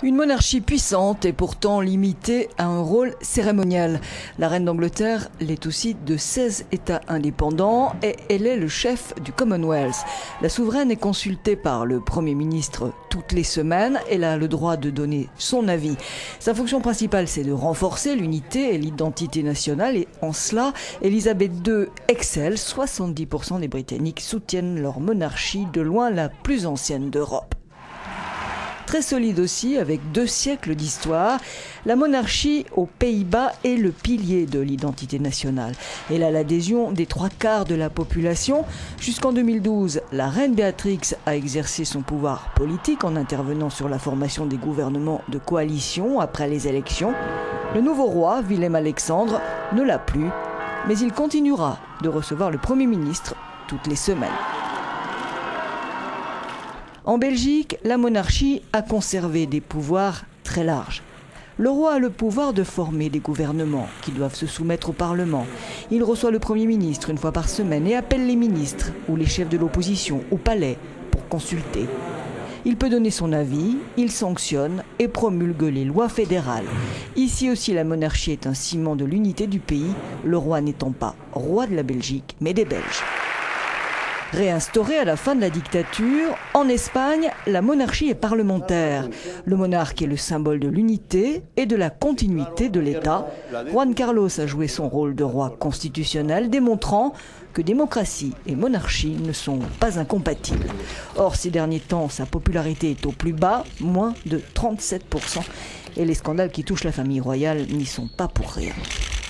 Une monarchie puissante et pourtant limitée à un rôle cérémonial. La reine d'Angleterre l'est aussi de 16 États indépendants et elle est le chef du Commonwealth. La souveraine est consultée par le Premier ministre toutes les semaines. Elle a le droit de donner son avis. Sa fonction principale, c'est de renforcer l'unité et l'identité nationale et en cela, Elisabeth II excelle. 70% des Britanniques soutiennent leur monarchie, de loin la plus ancienne d'Europe. Très solide aussi, avec 2 siècles d'histoire, la monarchie aux Pays-Bas est le pilier de l'identité nationale. Elle a l'adhésion des 3/4 de la population. Jusqu'en 2012, la reine Béatrix a exercé son pouvoir politique en intervenant sur la formation des gouvernements de coalition après les élections. Le nouveau roi, Willem-Alexandre, ne l'a plus, mais il continuera de recevoir le Premier ministre toutes les semaines. En Belgique, la monarchie a conservé des pouvoirs très larges. Le roi a le pouvoir de former des gouvernements qui doivent se soumettre au Parlement. Il reçoit le Premier ministre une fois par semaine et appelle les ministres ou les chefs de l'opposition au palais pour consulter. Il peut donner son avis, il sanctionne et promulgue les lois fédérales. Ici aussi, la monarchie est un ciment de l'unité du pays, le roi n'étant pas roi de la Belgique, mais des Belges. Réinstaurée à la fin de la dictature, en Espagne, la monarchie est parlementaire. Le monarque est le symbole de l'unité et de la continuité de l'État. Juan Carlos a joué son rôle de roi constitutionnel, démontrant que démocratie et monarchie ne sont pas incompatibles. Or, ces derniers temps, sa popularité est au plus bas, moins de 37%. Et les scandales qui touchent la famille royale n'y sont pas pour rien.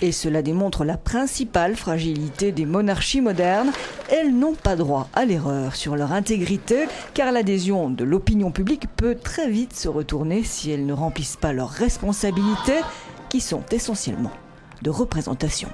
Et cela démontre la principale fragilité des monarchies modernes. Elles n'ont pas droit à l'erreur sur leur intégrité, car l'adhésion de l'opinion publique peut très vite se retourner si elles ne remplissent pas leurs responsabilités, qui sont essentiellement de représentation.